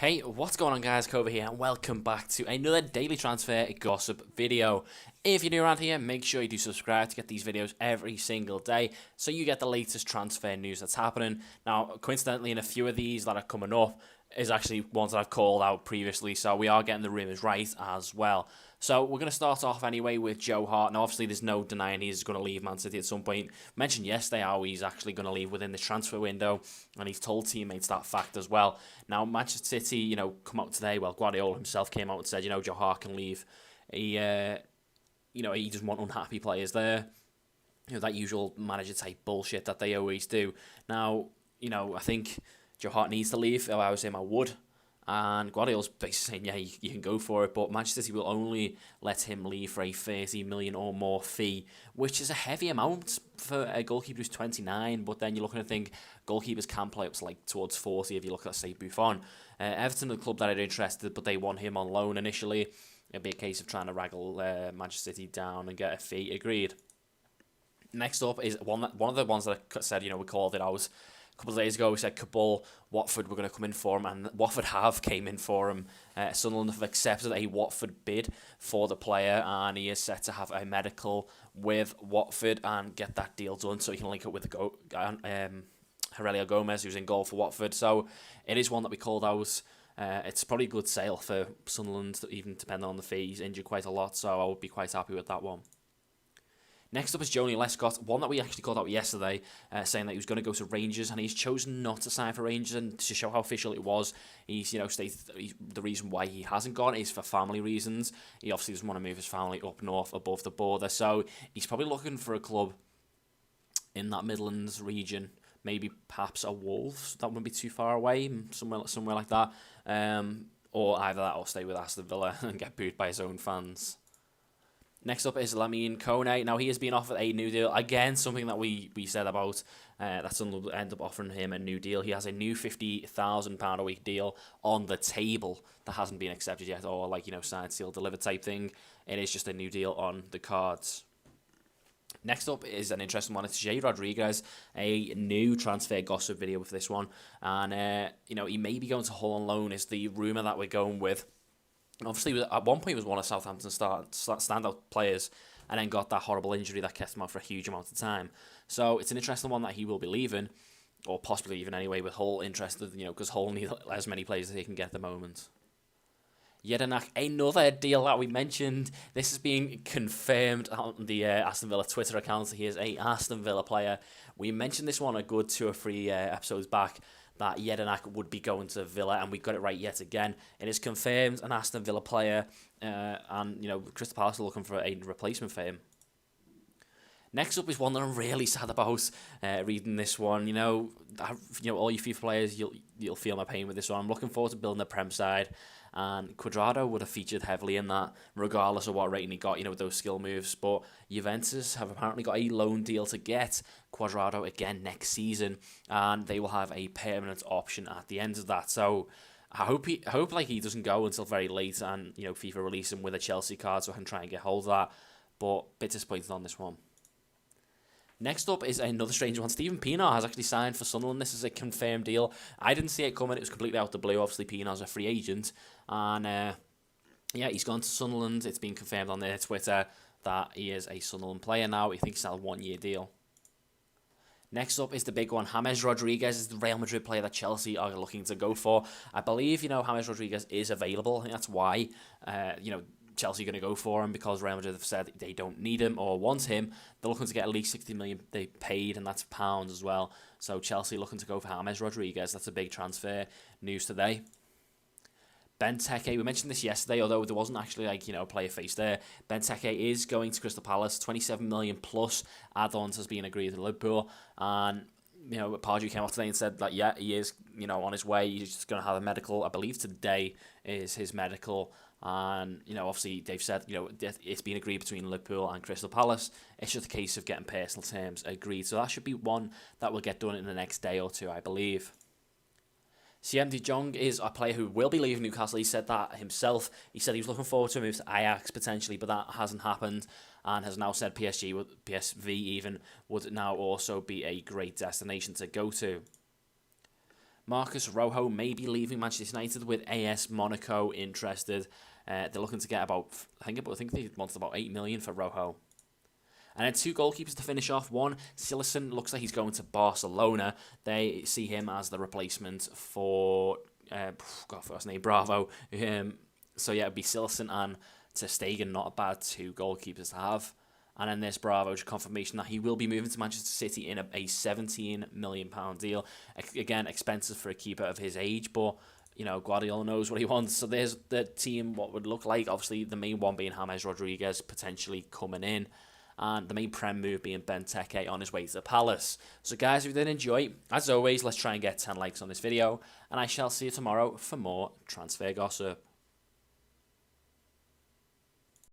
Hey, what's going on guys, Kova here, and welcome back to another daily transfer gossip video. If you're new around here, make sure you do subscribe to get these videos every single day, so you get the latest transfer news that's happening. Now, coincidentally, in a few of these that are coming up, is actually ones that I've called out previously, so we are getting the rumours right as well. So we're going to start off anyway with Joe Hart. Now, obviously, there's no denying he's going to leave Man City at some point. Mentioned yesterday how he's actually going to leave within the transfer window, and he's told teammates that fact as well. Now, Manchester City, come out today. Well, Guardiola himself came out and said, Joe Hart can leave. He doesn't want unhappy players there. That usual manager type bullshit that they always do. Now, I think Joe Hart needs to leave. I was saying I would. And Guardiola's basically saying, yeah, you can go for it, but Manchester City will only let him leave for a 30 million or more fee, which is a heavy amount for a goalkeeper who's 29, but then you're looking to think goalkeepers can play up to towards 40 if you look at, say, Buffon. Everton are the club that are interested, but they want him on loan initially. It'd be a case of trying to wrangle Manchester City down and get a fee agreed. Next up is one of the ones that I said, we called it out couple of days ago. We said Kabul, Watford were going to come in for him, and Watford have came in for him. Sunderland have accepted a Watford bid for the player, and he is set to have a medical with Watford and get that deal done so he can link up with Aurelio Gomez, who's in goal for Watford. So it is one that we called out. It's probably a good sale for Sunderland, even depending on the fee. He's injured quite a lot, so I would be quite happy with that one. Next up is Johnny Lescott, one that we actually called out yesterday, saying that he was going to go to Rangers, and he's chosen not to sign for Rangers. And to show how official it was, he's stated the reason why he hasn't gone is for family reasons. He obviously doesn't want to move his family up north above the border, so he's probably looking for a club in that Midlands region, maybe perhaps a Wolves. That wouldn't be too far away, somewhere like that, or either that or stay with Aston Villa and get booed by his own fans. Next up is Lamine Kone. Now, he has been offered a new deal. Again, something that we said about, that Sunderland will end up offering him a new deal. He has a new £50,000 a week deal on the table that hasn't been accepted yet, or signed, sealed, delivered type thing. It is just a new deal on the cards. Next up is an interesting one. It's Jay Rodriguez, a new transfer gossip video for this one. And, he may be going to Hull on loan is the rumour that we're going with. Obviously, at one point, he was one of Southampton's standout players, and then got that horrible injury that kept him out for a huge amount of time. So it's an interesting one that he will be leaving, or possibly even anyway, with Hull interested, because Hull need as many players as they can get at the moment. Jedinak, another deal that we mentioned. This is being confirmed on the Aston Villa Twitter account. He is a Aston Villa player. We mentioned this one a good 2 or 3 episodes back, that Jedinak would be going to Villa, and we got it right yet again. It is confirmed, an Aston Villa player, and Crystal Palace are looking for a replacement for him. Next up is one that I'm really sad about reading this one. All you FIFA players, you'll feel my pain with this one. I'm looking forward to building the Prem side, and Cuadrado would have featured heavily in that, regardless of what rating he got, with those skill moves. But Juventus have apparently got a loan deal to get Cuadrado again next season, and they will have a permanent option at the end of that. So I hope he doesn't go until very late, and FIFA release him with a Chelsea card so I can try and get hold of that. But bit disappointed on this one. Next up is another strange one. Steven Pienaar has actually signed for Sunderland. This is a confirmed deal. I didn't see it coming. It was completely out of the blue. Obviously, Pienaar's a free agent. And, he's gone to Sunderland. It's been confirmed on their Twitter that he is a Sunderland player now. He thinks it's a 1-year deal. Next up is the big one. James Rodriguez is the Real Madrid player that Chelsea are looking to go for. I believe, James Rodriguez is available. I think that's why, Chelsea are going to go for him, because Real Madrid have said they don't need him or want him. They're looking to get at least 60 million they paid, and that's pounds as well. So Chelsea looking to go for James Rodriguez. That's a big transfer news today. Benteke, we mentioned this yesterday, although there wasn't actually player face there. Benteke is going to Crystal Palace. 27 million plus add-ons has been agreed with Liverpool, and Pardew came out today and said that he is on his way. He's just going to have a medical. I believe today is his medical. And, obviously, they've said, it's been agreed between Liverpool and Crystal Palace. It's just a case of getting personal terms agreed. So that should be one that will get done in the next day or two, I believe. Siem de Jong is a player who will be leaving Newcastle. He said that himself. He said he was looking forward to a move to Ajax potentially, but that hasn't happened, and has now said PSV even would now also be a great destination to go to. Marcus Rojo may be leaving Manchester United with AS Monaco interested. They're looking to get I think they want about 8 million for Rojo. And then 2 goalkeepers to finish off. One, Sillerson looks like he's going to Barcelona. They see him as the replacement for first name Bravo. So yeah, it'd be Sillerson and Ter Stegen, not a bad 2 goalkeepers to have. And then this Bravo confirmation that he will be moving to Manchester City in a £17 million deal. Again, expensive for a keeper of his age, but you know, Guardiola knows what he wants. So there's the team, what would look like. Obviously, the main one being James Rodriguez potentially coming in. And the main Prem move being Benteke on his way to Palace. So guys, if you did enjoy, as always, let's try and get 10 likes on this video. And I shall see you tomorrow for more transfer gossip.